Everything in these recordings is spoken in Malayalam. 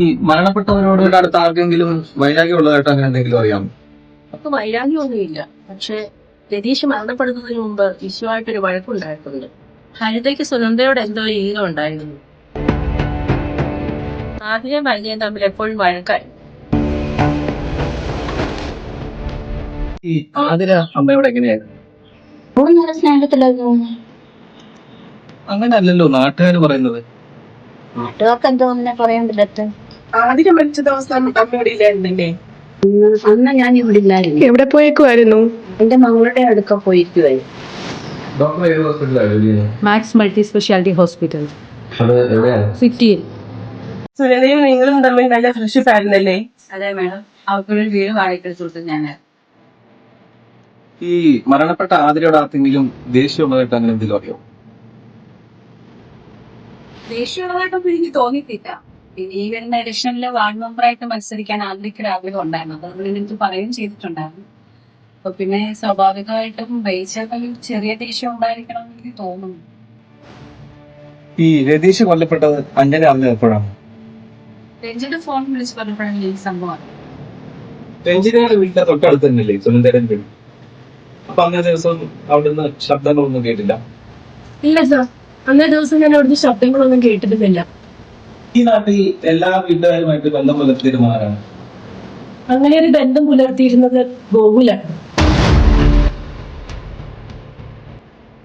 ഈ മരണപ്പെട്ടവരോട് അടുത്ത് ആർക്കെങ്കിലും വൈരാഗ്യം ഉള്ളതായിട്ട് അങ്ങനെ എന്തെങ്കിലും അറിയാമോ? അപ്പൊ വൈരാഗ്യമൊന്നുമില്ല. പക്ഷെ രതീഷ് മരണപ്പെടുന്നതിന് മുമ്പ് വിശ്വമായിട്ടൊരു വഴക്കുണ്ടായിട്ടുണ്ട്. ഹരിതയ്ക്ക് സുനന്ദയോട് എന്തോ ഈഗം ഉണ്ടായിരുന്നു. ആദ്യം വൈദ്യം തമ്മിൽ എപ്പോഴും വഴക്കായി. ഈ ആതിര അമ്മയോട് എങ്ങനെയായിരുന്നു? നല്ല സ്നേഹത്തിലായിരുന്നു. അങ്ങനെ അല്ലല്ലോ നാട്ടുകാർ പറയുന്നത്. നാട്ടുകാർക്ക് എന്തോ അങ്ങനെ പറയാൻ പറ്റത്ത്. ആതിര മരിച്ച ദിവസം അമ്മയോട് ഇല്ലായിരുന്നില്ലേ? അന്ന് ഞാൻ ഇവിടെ ഇല്ലായിരുന്നു. എവിടെ പോയേക്കുമായിരുന്നു? എന്റെ മകളുടെ അടുക്ക പോയിരിക്കുവായിരുന്നു. ഡോക്ടർ ഏത് ഹോസ്പിറ്റലായിരുന്നു? മാക്സ് മൾട്ടി സ്പെഷ്യാലിറ്റി ഹോസ്പിറ്റൽ, അത് എവിടെയാണ്? സിറ്റിയിൽ. സുനന്ദയും നിങ്ങളും തമ്മിൽ നല്ല ഫ്രണ്ട്ഷിപ്പ് ആയിരുന്നല്ലേ? അതെ മാഡം, അവർക്കൊരു വീട് വാടകയ്ക്ക് കൊടുത്തു ഞാൻ. ഈ മരണപ്പെട്ട ആതിരയോട് ആർക്കെങ്കിലും ദേഷ്യമുള്ളതായിട്ട് അങ്ങനെ എന്തെങ്കിലും അറിയോ? ദേഷ്യമുള്ളതായിട്ടൊന്നും എനിക്ക് തോന്നിയിട്ടില്ല. പിന്നെ ഈ വരുന്ന ഇലക്ഷനിൽ വാർഡ് മെമ്പറായിട്ട് മത്സരിക്കാൻ ആദ്യക്ക് രാവിലെ ഉണ്ടായിരുന്നു. അതുകൊണ്ട് എനിക്ക് പറയുകയും ചെയ്തിട്ടുണ്ടായിരുന്നു. അപ്പൊ പിന്നെ സ്വാഭാവികമായിട്ടും ബേച്ചറിൽ ചെറിയ ദേഷ്യം ഉണ്ടായിരിക്കണം എന്ന് എനിക്ക് തോന്നുന്നു. ഈ രതീഷ് കൊല്ലപ്പെട്ടത് അഞ്ജന അറിഞ്ഞത് എപ്പോഴാണ്? രഞ്ജിന്റെ ഫോൺ വിളിച്ച് പറഞ്ഞപ്പോഴാണ് ഈ സംഭവം. രഞ്ജിനയുടെ വീട്ടിലെ തൊട്ടടുത്ത് തന്നെയല്ലേ സുനന്ദയുടെ വീട്? അപ്പൊ അന്നേ ദിവസം അവിടുന്ന് ശബ്ദങ്ങളൊന്നും കേട്ടില്ല? ഇല്ല സാർ, അന്നേ ദിവസം ഞാൻ അവിടുത്തെ ശബ്ദങ്ങളൊന്നും കേട്ടിട്ടില്ല. ഈ നാട്ടിൽ എല്ലാ വീട്ടുകാരുമായിട്ട് ബന്ധം പുലർത്തിയിരുന്ന ആരാണ്? അങ്ങനെ ഒരു ബന്ധം പുലർത്തിയിരുന്നത് ഗോകുലാണ്.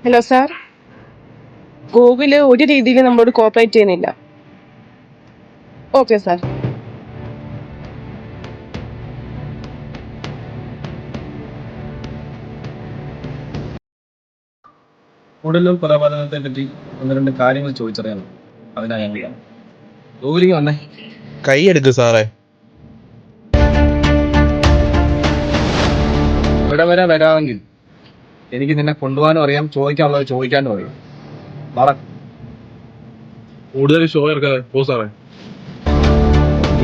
ഹലോ സാർ, ഗോകുല് ഒരു രീതിയിൽ നമ്മളോട് കോപ്പറേറ്റ് ചെയ്യുന്നില്ല. Okay sir. കൂടുതലും കൊലപാതകത്തെ പറ്റി ഒന്ന് രണ്ട് കാര്യങ്ങൾ ചോദിച്ചറിയാമോ? അതിനാ ഞങ്ങൾ ഗോകുലിക്ക് വന്നേ. കൈയെടുക്ക് സാറേ. ഇവിടെ വരെ വരാമെങ്കിൽ എനിക്ക് നിന്നെ കൊണ്ടുപോകാനും അറിയാം, ചോദിക്കാനുള്ളത് ചോദിക്കാനും അറിയാം. കൂടുതൽ ഷോ ഇറക്കാതെ പോ സാറേ.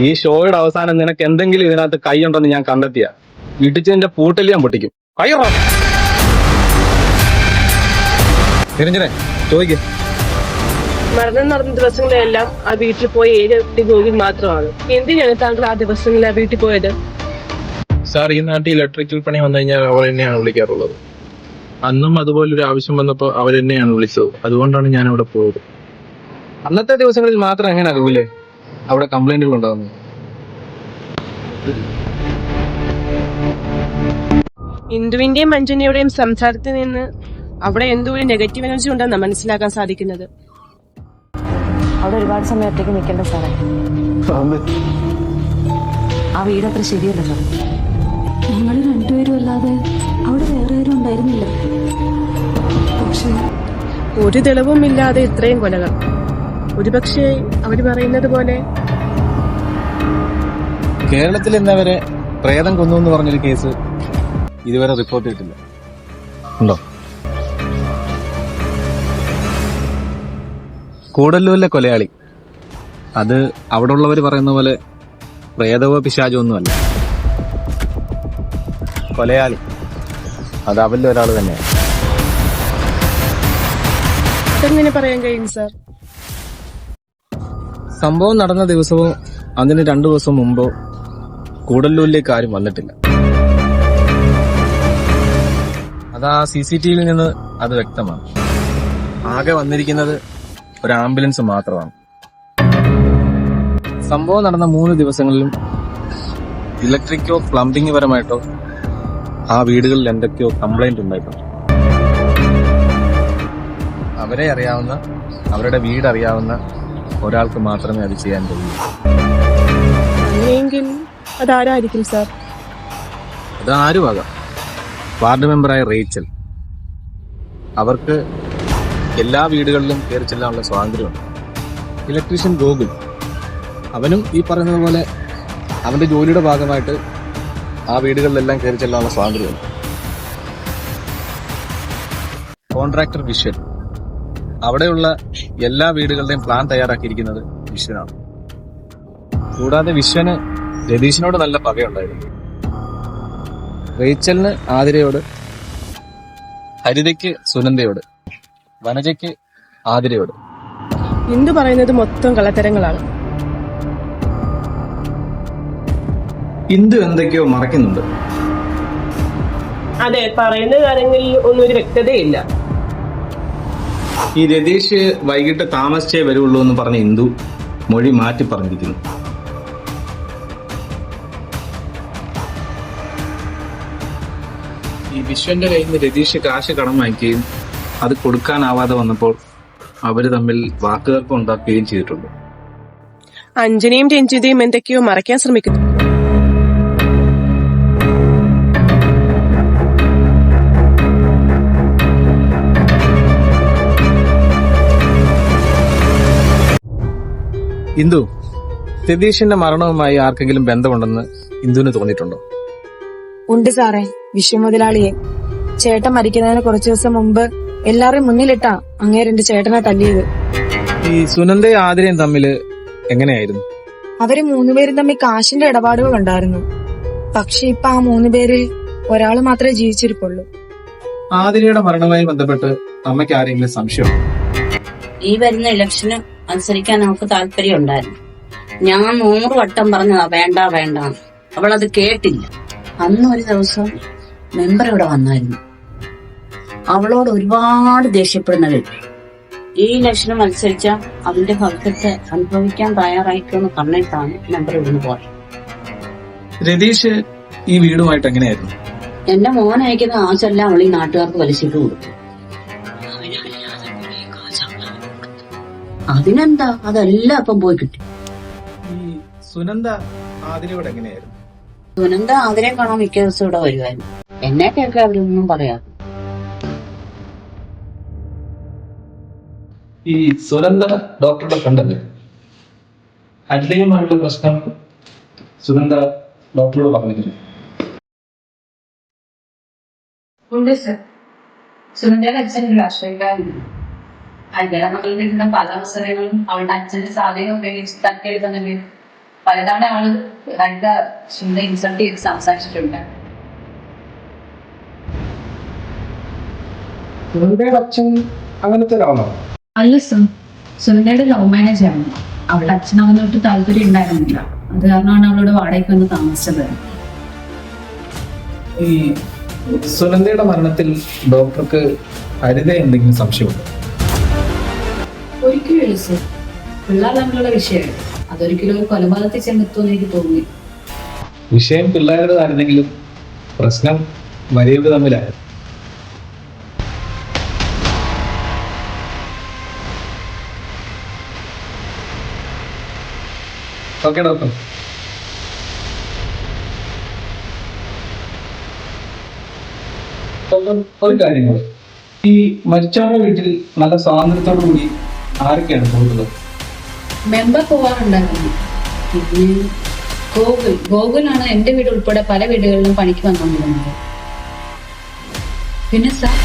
ഈ ഷോയുടെ അവസാനം നിനക്ക് എന്തെങ്കിലും ഇതിനകത്ത് കൈയുണ്ടെന്ന് ഞാൻ കണ്ടെത്തിയ ഇടിച്ചതിന്റെ പൂട്ടല് ഞാൻ പൊട്ടിക്കും. കയ്യറ തിരിഞ്ഞേ ചോദിക്കേ. മരണം നടന്ന ദിവസങ്ങളിലെല്ലാം ആ വീട്ടിൽ പോയ ഏഴ് ഗോകുൽ മാത്രമാണ്. എന്തിനാണ് താങ്കൾ ആ ദിവസങ്ങളിൽ ആ വീട്ടിൽ പോയത്? സാർ, ഈ നാട്ടിൽ ഇലക്ട്രിക്കൽ പണി വന്നു കഴിഞ്ഞാൽ അവർ തന്നെയാണ് വിളിക്കാറുള്ളത്. അന്നും അതുപോലൊരു ആവശ്യം വന്നപ്പോൾ അവർ തന്നെയാണ് വിളിച്ചത്. അതുകൊണ്ടാണ് ഞാൻ അവിടെ പോയത്. അന്നത്തെ ദിവസങ്ങളിൽ മാത്രം എങ്ങനെ അറിവില്ലേ അവിടെ കംപ്ലൈന്റുകൾ ഉണ്ടാകുന്നത്? ഇന്ദുവിന്റെയും മഞ്ജുനയുടെയും സംസാരത്തിൽ നിന്ന് അവിടെ എന്തോ ഒരു നെഗറ്റീവ് എനർജി ഉണ്ടെന്ന് മനസ്സിലാക്കാൻ സാധിക്കുന്നത്. അവിടെ ഒരുപാട് സമയം ഒറ്റയ്ക്ക് നിൽക്കേണ്ട സാറേ. ആ വീടത്ര ശരിയല്ല സാർ. ഞങ്ങൾ രണ്ടുപേരും അല്ലാതെ അവിടെ വേറെ ആരും ഉണ്ടായിരുന്നില്ല. പക്ഷേ ഒരു തെളിവും ഇല്ലാതെ ഇത്രയും കൊലകൾ. ഒരുപക്ഷെ അവര് പറയുന്നത് പോലെ കേരളത്തിൽ ഇന്നവരെ പ്രേതം കൊന്നു എന്ന് പറഞ്ഞൊരു കേസ് ഇതുവരെ റിപ്പോർട്ട് ചെയ്തിട്ടില്ല. ഉണ്ടോ? കൂടല്ലൂരിലെ കൊലയാളി അത് അവിടെ ഉള്ളവർ പറയുന്ന പോലെ പ്രേതവോ പിശാചോ ഒന്നുമല്ല. കൊലയാളി അത് അവരിൽ ഒരാൾ തന്നെയാണ്. അതെങ്ങനെ പറയാൻ കഴിയും സാർ? സംഭവം നടന്ന ദിവസമോ അതിന് 2 ദിവസം മുമ്പോ കൂടല്ലൂരിലേക്ക് ആരും വന്നിട്ടില്ല. അത് ആ CCTV നിന്ന് അത് വ്യക്തമാണ്. ആകെ വന്നിരിക്കുന്നത് ഒരു ആംബുലൻസ് മാത്രമാണ്. സംഭവം നടന്ന 3 ദിവസങ്ങളിലും ഇലക്ട്രിക്കോ പ്ലംബിംഗ് പരമായിട്ടോ ആ വീടുകളിൽ എന്തൊക്കെയോ കംപ്ലൈന്റ് ഉണ്ടായിട്ടുണ്ട്. അവരെ അറിയാവുന്ന, അവരുടെ വീട് അറിയാവുന്ന ഒരാൾക്ക് മാത്രമേ അത് ചെയ്യാൻ കഴിയൂ. അങ്ങനെയെങ്കിൽ അതാരായിരിക്കും സാർ? അത് ആരുമാകാം. Ward മെമ്പറായ Rachel. അവർക്ക് എല്ലാ വീടുകളിലും കയറി ചെല്ലാനുള്ള സ്വാതന്ത്ര്യമുണ്ട്. ഇലക്ട്രീഷ്യൻ ഗോകുൽ, അവനും ഈ പറയുന്നത് പോലെ അവന്റെ ജോലിയുടെ ഭാഗമായിട്ട് ആ വീടുകളിലെല്ലാം കയറി ചെല്ലാനുള്ള സ്വാതന്ത്ര്യമുണ്ട്. കോൺട്രാക്ടർ വിശ്വൻ, അവിടെയുള്ള എല്ലാ വീടുകളുടെയും പ്ലാൻ തയ്യാറാക്കിയിരിക്കുന്നത് വിശ്വനാണ്. കൂടാതെ വിശ്വന് രതീഷിനോട് നല്ല പകയുണ്ടായിരുന്നു. റേച്ചലിന് ആതിരയോട്, ഹരിതയ്ക്ക് സുനന്ദയോട്, വനജയ്ക്ക് ആതിരയോട്. എന്തു പറയുന്നത് മൊത്തം കള്ളത്തരങ്ങളാണ്. ഇന്ദു എന്തൊക്കെയോ മറയ്ക്കുന്നുണ്ട്. അതെ, പറയുന്ന കാര്യങ്ങളിൽ ഒന്നും ഒരു വ്യക്തതയില്ല. ഈ രതീഷ് വൈകിട്ട് താമസിച്ചേ വരുള്ളൂ എന്ന് പറഞ്ഞ ഇന്ദു മൊഴി മാറ്റി പറഞ്ഞിരിക്കുന്നു. ഈ വിശ്വന്റെ കയ്യിൽ നിന്ന് രതീഷ് കാശ് കടം വാങ്ങിക്കുകയും അത് കൊടുക്കാനാവാതെ വന്നപ്പോൾ അവര് തമ്മിൽ വാക്കുതർക്കം ഉണ്ടാക്കുകയും ചെയ്തിട്ടുണ്ട്. അഞ്ജനയും രഞ്ജിതയും എന്തൊക്കെയോ മറയ്ക്കാൻ ശ്രമിക്കുന്നു. ഇന്ദു, രതീഷിന്റെ മരണവുമായി ആർക്കെങ്കിലും ബന്ധമുണ്ടെന്ന് ഇന്ദുവിന് തോന്നിയിട്ടുണ്ടോ? ഉണ്ട് സാറേ. വിശ്വമുതലാളിയെ ചേട്ടൻ മരിക്കുന്നതിന് കുറച്ചു ദിവസം മുമ്പ് എല്ലാവരും മുന്നിലിട്ടാ അങ്ങേരെന്റെ ചേട്ടനെ തല്ലിയത്. ഈ സുനന്ദയും ആതിരയും തമ്മില് എങ്ങനെയായിരുന്നു? അവര് മൂന്നുപേരും തമ്മിൽ കാശിന്റെ ഇടപാടുകൾ ഉണ്ടായിരുന്നു. പക്ഷെ ഇപ്പൊ ആ 3 പേരിൽ ഒരാള് മാത്രമേ ജീവിച്ചിരിപ്പുള്ളൂ. ആതിരയുടെ മരണവുമായി ബന്ധപ്പെട്ട് അമ്മയ്ക്ക് ആരെങ്കിലും സംശയം? ഈ വരുന്ന ഇലക്ഷന് മത്സരിക്കാൻ അവൾക്ക് താല്പര്യം ഉണ്ടായിരുന്നു. ഞാൻ 100 വട്ടം പറഞ്ഞതാ വേണ്ട വേണ്ട, അവളത് കേട്ടില്ല. അന്ന് ഒരു ദിവസം മെമ്പർ ഇവിടെ വന്നായിരുന്നു. അവളോട് ഒരുപാട് ദേഷ്യപ്പെടുന്ന വ്യക്തി. ഈ ഇലക്ഷന് മത്സരിച്ച അതിന്റെ ഫലത്തെ അനുഭവിക്കാൻ തയ്യാറായിട്ടൊന്ന് കണ്ടിട്ടാണ് മെമ്പർ ഇവിടുന്ന് പോയത്. രതീഷ് ഈ വീടുമായിട്ട് എങ്ങനെയായിരുന്നു? എന്റെ മോൻ അയക്കുന്ന ആശെല്ലാം അവൾ ഈ നാട്ടുകാർക്ക് പലിശയ്ക്ക് കൊടുത്തു. അതിനെന്താ, അതെല്ലാം അപ്പം പോയി കിട്ടി. ഈ സുനന്ദ ആതിരയോട് എങ്ങനെയായിരുന്നു? സുനന്ദ ആതിരെ കാണാൻ മിക്ക ദിവസം ഇവിടെ വരുമായിരുന്നു. എന്നെ കേൾക്കാൻ അവരൊന്നും പറയാതെ. ഈ സുനന്ദ ഡോക്ടറുടെ കണ്ടല്ലേ, അല്ലിയുമായുള്ള പ്രശ്നം സുനന്ദ ഡോക്ടറോട് പറഞ്ഞിട്ടില്ല. ഉണ്ട് സർ. സുനന്ദയുടെ അച്ഛൻ ഒരു രാഷ്ട്രീയക്കാരനാണ്. അയാളെ മകളിൽ കിട്ടുന്ന പല അവസരങ്ങളും അവളുടെ അച്ഛന്റെ സ്വാധീനം ഉപയോഗിച്ച് തട്ടിയെടുക്കുന്ന പലതവണ അവള് സുനന്ദ ഇൻസൾട്ട് ചെയ്ത് സംസാരിച്ചിട്ടുണ്ട്. സുനന്ദയുടെ അച്ഛൻ അങ്ങനത്തെ ഒരാളാണോ? അല്ല സർ, സുനന്ദയുടെ ലവ് മാരേജ് ആണ്. അവളുടെ അച്ഛൻ അവനോട്ട് താല്പര്യം ഉണ്ടായിരുന്നില്ല. അത് കാരണമാണ് അവളോട് വാടകയ്ക്ക് വന്ന് താമസിച്ചത്. ഈ സുനന്ദയുടെ മരണത്തിൽ ഡോക്ടർക്ക് ഹരിത എന്തെങ്കിലും സംശയമുണ്ടോ? ഒരിക്കലും സർ, പിള്ളേർ തമ്മിലുള്ള വിഷയമാണ്. അതൊരിക്കലും ഒരു കൊലപാതകത്തിൽ ചെന്നെത്തുമെന്ന് എനിക്ക് തോന്നി. വിഷയം പിള്ളേരുടേതായിരുന്നെങ്കിലും പ്രശ്നം വലിയവർ തമ്മിലായിരുന്നു. Okay doctor. ഒരു കാര്യം കൂടെ, ഈ മരിച്ചവരുടെ വീട്ടിൽ നല്ല സ്വാതന്ത്ര്യത്തോടു കൂടി ആരൊക്കെയാണ് പോകുന്നത്? മെമ്പർ പോവാറുണ്ടായിരുന്നു. പിന്നെ ഗോകുലാണ് എന്റെ വീട് ഉൾപ്പെടെ പല വീടുകളിലും പണിക്ക് വന്നുകൊണ്ടിരുന്നത്. പിന്നെ സാർ,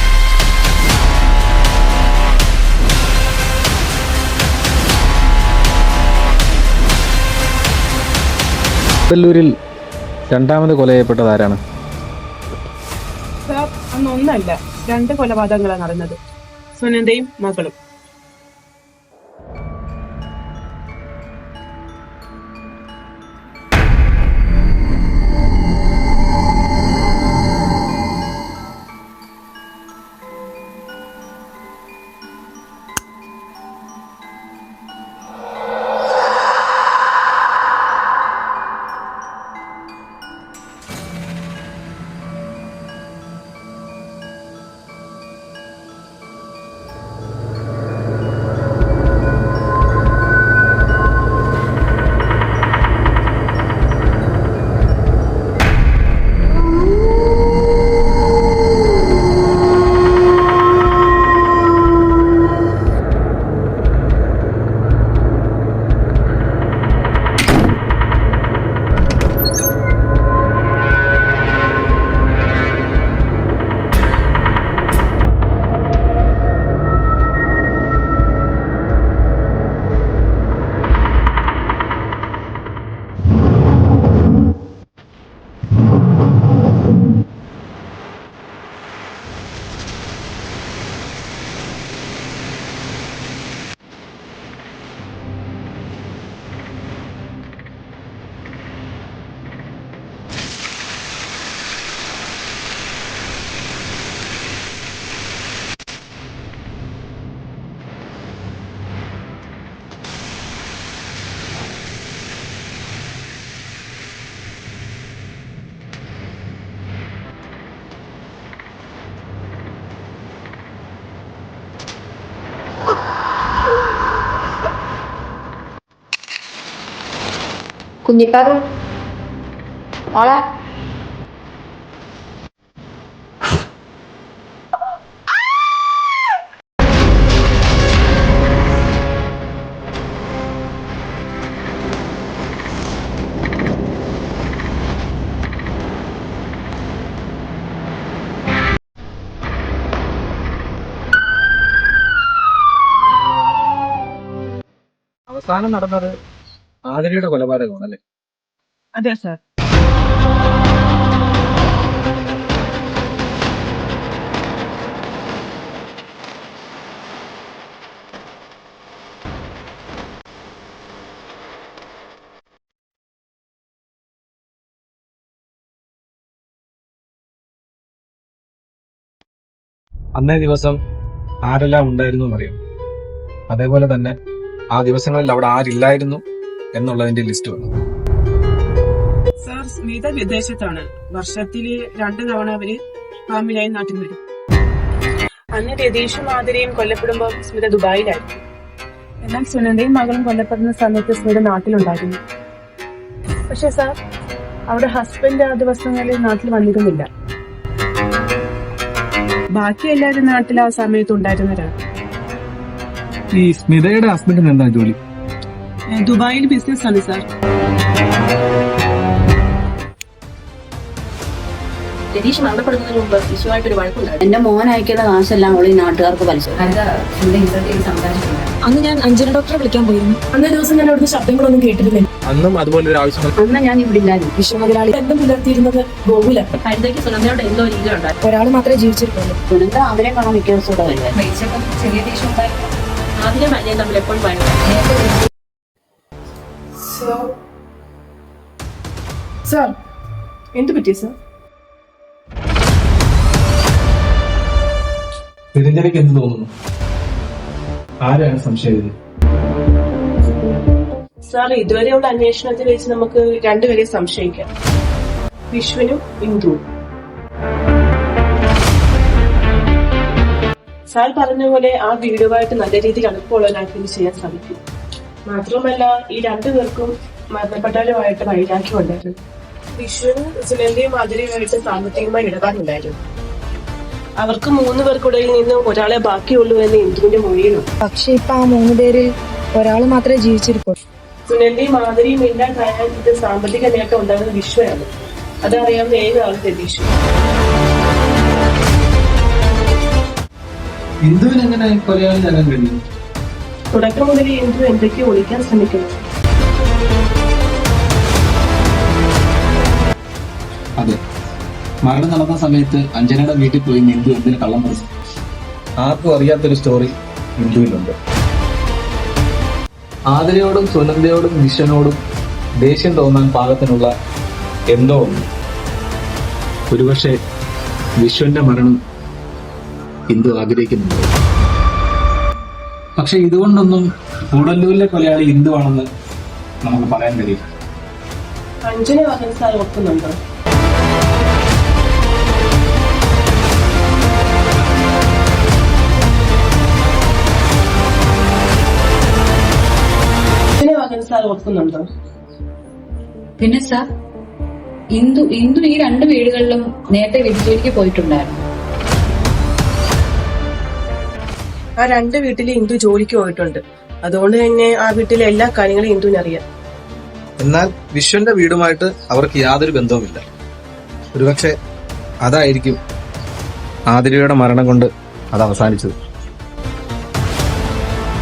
വെല്ലൂരിൽ രണ്ടാമത് കൊല ചെയ്യപ്പെട്ടത് ആരാണ്? സാർ, അന്ന് ഒന്നല്ല 2 കൊലപാതകങ്ങളാണ് നടന്നത്. സുനന്ദയും മകളും. കുഞ്ഞിക്കാറ് മോളെ അവസാനം നടന്നത് ആതിരയുടെ കൊലപാതകമാണ് അല്ലേ? അതെ സാർ. അന്നേ ദിവസം ആരെല്ലാം ഉണ്ടായിരുന്നു എന്നറിയാം. അതേപോലെ തന്നെ ആ ദിവസങ്ങളിൽ അവിടെ ആരില്ലായിരുന്നു എന്നുള്ളതിന്റെ ലിസ്റ്റ് വേണം. സാർ, സ്മിത വിദേശത്താണ്. വർഷത്തില് 2 തവണ അവര് ഫാമിലിയായി നാട്ടിൽ വരും. അന്ന് രതീഷും ആതിരയും കൊല്ലപ്പെടുമ്പോൾ സ്മിത ദുബായിലായിരുന്നു. എന്നാൽ സുനന്ദയും മകളും കൊല്ലപ്പെടുന്ന സമയത്ത് സ്മിത നാട്ടിലുണ്ടായിരുന്നു. പക്ഷെ സാർ, അവിടെ ഹസ്ബൻഡ് ആ ദിവസങ്ങളിൽ നാട്ടിൽ വന്നിരുന്നില്ല. ബാക്കി എല്ലാവരും നാട്ടിൽ ആ സമയത്ത് ഉണ്ടായിരുന്നവരാണ്. ഈ സ്മിതയുടെ ഹസ്ബൻഡിന് എന്താ ജോലി? ദുബായിൽ ബിസിനസ് ആണ് സാർ. രതീഷ് മരണപ്പെടുന്നതിന് മുമ്പ് വിശ്വമായിട്ടൊരു വഴക്കുണ്ടായിരുന്നു. എന്റെ മോൻ അയക്കുന്ന കാശെല്ലാം അവൾ ഈ നാട്ടുകാർക്ക് പലിശ. അന്ന് ഞാൻ അഞ്ജന ഡോക്ടറെ വിളിക്കാൻ പോയിരുന്നു. അന്നേ ദിവസം ഞാൻ അവിടുത്തെ ശബ്ദങ്ങളൊന്നും കേട്ടിരുന്നില്ല. അന്നും അതുപോലെ ഒരു ആവശ്യം അന്ന് ഞാൻ ഇവിടെ ഇല്ലായിരുന്നു. വിശ്വമുതലാളി ബന്ധം പുലർത്തിയിരുന്നത് ഗോകുല. ഹരിതയ്ക്ക് സുനന്ദയോട് എന്തോ രീതി ഉണ്ടായിരുന്നു. ഒരാൾ മാത്രമേ ജീവിച്ചിരിക്കുള്ളൂ. സുനന്ദ അവരെ കാണാൻ മിക്ക ദിവസം ഇവിടെ വരുവായിരുന്നു. ചെറിയ ദേഷ്യം ഉണ്ടായിരുന്നു. ആദ്യം മല്ലിയും തമ്മിൽ എപ്പോഴും വഴക്കായിരുന്നു. സാർ, എന്ത് പറ്റി സാർ? തിരഞ്ഞെടുക്ക് എന്ത് തോന്നുന്നു? ആരാണ് സംശയം? സാർ, ഇതുവരെയുള്ള അന്വേഷണത്തിൽ വെച്ച് നമുക്ക് 2 പേരെ സംശയിക്കാം. വിശ്വനും ഇന്ദുവും. സാർ പറഞ്ഞ പോലെ ആ വീടുമായിട്ട് നല്ല രീതിയിൽ അടുപ്പമുള്ള ഒരാൾക്ക് ഇത് ചെയ്യാൻ സാധിക്കും. മാത്രമല്ല, ഈ 2 പേർക്കും മരണപ്പെട്ടവരുമായിട്ട് വൈരാഗ്യം ഉണ്ടായിരുന്നു. വിശ്വനും സുനന്ദയും ആതിരയുമായിട്ട് സാമ്പത്തികമായി ഇടപാടുണ്ടായിരുന്നു. അവർക്ക് 3 പേർക്കിടയിൽ നിന്ന് ഒരാളെ ബാക്കിയുള്ളൂ എന്ന് ഇന്ദുവിന്റെ മൊഴിയിലുണ്ട്. പക്ഷെ ഇപ്പൊ ആ 3 പേരിൽ ഒരാൾ മാത്രമേ ജീവിച്ചിരിക്കുള്ളൂ. സുനന്ദയും ആതിരയും ഇല്ലാതായാൽ ഇത് സാമ്പത്തിക നേട്ടം ഉണ്ടാകുന്ന വിശ്വയാണ്. അതറിയാവുന്ന ഏതൊരാളും രതീഷ്. ഇന്ദുവിന് എങ്ങനെ കൊലയാളിയാകാൻ കഴിയും? തുടക്കം മുതൽ ഇന്ദു എന്തൊക്കെയോ ഒളിക്കാൻ ശ്രമിക്കുന്നു. അതെ, മരണം നടന്ന സമയത്ത് അഞ്ജനയുടെ വീട്ടിൽ പോയി ഇന്ദു എന്തിന് കള്ളം പറഞ്ഞു? ആർക്കും അറിയാത്തൊരു സ്റ്റോറി ഇന്ദുവിലുണ്ട്. ആതിരയോടും സുനന്ദയോടും വിശ്വനോടും ദേഷ്യം തോന്നാൻ പാകത്തിനുള്ള എന്തോ ഉണ്ട്. ഒരുപക്ഷെ വിശ്വന്റെ മരണം ഇന്ദു ആഗ്രഹിക്കുന്നുണ്ട്. പക്ഷെ ഇതുകൊണ്ടൊന്നും കൂടല്ലൂരിലെ കൊലയാളി ഇന്ദുവാണെന്ന് നമുക്ക് പറയാൻ കഴിയും. അഞ്ജന പറഞ്ഞ സാർ ഓർക്കുന്നുണ്ടോ? സാർ ഓർക്കുന്നുണ്ടോ? പിന്നെ സാർ, ഇന്ദു ഈ 2 വീടുകളിലും നേരത്തെ വീട്ടിലേക്ക് പോയിട്ടുണ്ടായിരുന്നു. ആ 2 വീട്ടിൽ ഇന്ദു ജോലിക്ക് പോയിട്ടുണ്ട്. അതുകൊണ്ട് തന്നെ ആ വീട്ടിലെ എല്ലാ കാര്യങ്ങളും ഇന്ദുവിനറിയാം. എന്നാൽ വിശ്വന്റെ വീടുമായിട്ട് അവർക്ക് യാതൊരു ബന്ധവുമില്ല. ഒരുപക്ഷെ അതായിരിക്കും ആതിരയുടെ മരണം കൊണ്ട് അത് അവസാനിച്ചത്.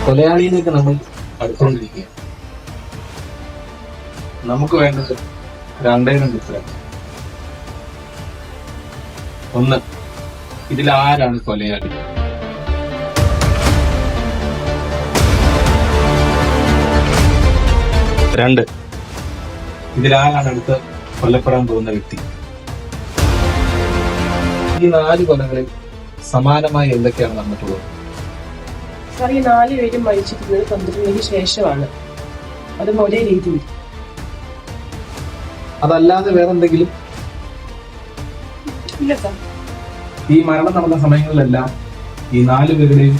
കൊലയാളിയിലേക്ക് നമ്മൾ അടുത്തുകൊണ്ടിരിക്കുക. നമുക്ക് വേണ്ടത് 2 ഉത്തരം. ഒന്ന്, ഇതിലാരാണ് കൊലയാളി? 2, ഇതിലാരാണ് അടുത്ത് കൊല്ലപ്പെടാൻ പോകുന്ന വ്യക്തി? ഈ 4 കൊലകളിൽ സമാനമായി എന്തൊക്കെയാണ് നടന്നിട്ടുള്ളത്? സാർ, ഈ 4 പേരും മരിച്ചിരുന്നത് 12 ശേഷമാണ്. അതും ഒരേ രീതിയിൽ. അതല്ലാതെ വേറെന്തെങ്കിലും? ഇല്ല സാർ. ഈ മരണം നടന്ന സമയങ്ങളിലെല്ലാം ഈ 4 പേരുടെയും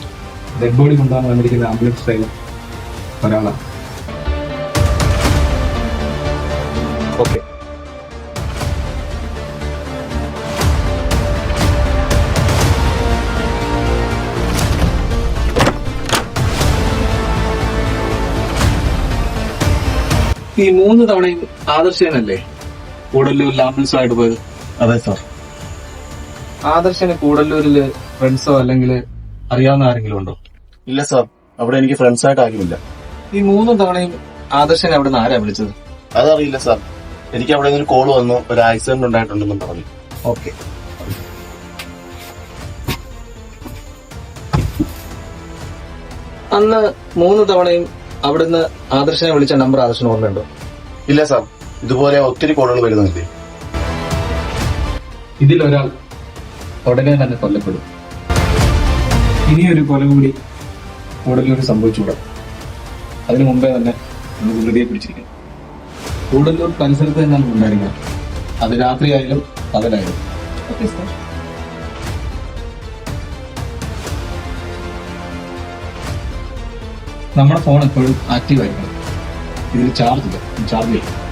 ഡെഡ് ബോഡി കൊണ്ടാണ് വന്നിരിക്കുന്ന ആംബുലൻസ് ഡ്രൈവർ ഒരാളാണ്. ഓക്കെ. ഈ 3 തവണയും ആദർശനല്ലേ കൂടല്ലൂരിൽ ആംബുലൻസുമായിട്ട് പോയത്? അതെ സാർ. ആദർശന് കൂടല്ലൂരില് ഫ്രണ്ട്സോ അല്ലെങ്കിൽ അറിയാവുന്ന ആരെങ്കിലും ഉണ്ടോ? ഇല്ല സാർ, അവിടെ എനിക്ക് ഫ്രണ്ട്സ് ആയിട്ട് ആരുമില്ല. ഈ 3 തവണയും ആദർശനെ അവിടെ നിന്ന് ആരാ വിളിച്ചത്? അതറിയില്ല സാർ. എനിക്ക് അവിടെ നിന്ന് കോൾ വന്നു, ഒരു ആക്സിഡന്റ് ഉണ്ടായിട്ടുണ്ടെന്നും പറഞ്ഞു. ഓക്കെ. അന്ന് 3 തവണയും അവിടുന്ന് ആദർശനെ വിളിച്ച നമ്പർ ആദർശന് ഓർമ്മയുണ്ടോ? ഇല്ല സാർ, ഇതുപോലെ ഒത്തിരി കോളുകൾ വരുന്നില്ലേ? ഇതിലൊരാൾ ഉടനെ തന്നെ കൊല്ലപ്പെടും. ഇനിയൊരു കൊല കൂടി കൂടല്ലൂർ സംഭവിച്ചുകൂടാ. അതിനു മുമ്പേ തന്നെ നമുക്ക് പ്രതിയെ പിടിച്ചിരിക്കണം. കൂടല്ലൂർ പരിസരത്ത് തന്നെയാണ് ഉണ്ടായിരിക്കണം. അത് രാത്രിയായാലും പകലായാലും. Okay sir. നമ്മുടെ ഫോൺ എപ്പോഴും ആക്റ്റീവ് ആയിരിക്കണം. ഇതിൽ ചാർജ് ചെയ്യും.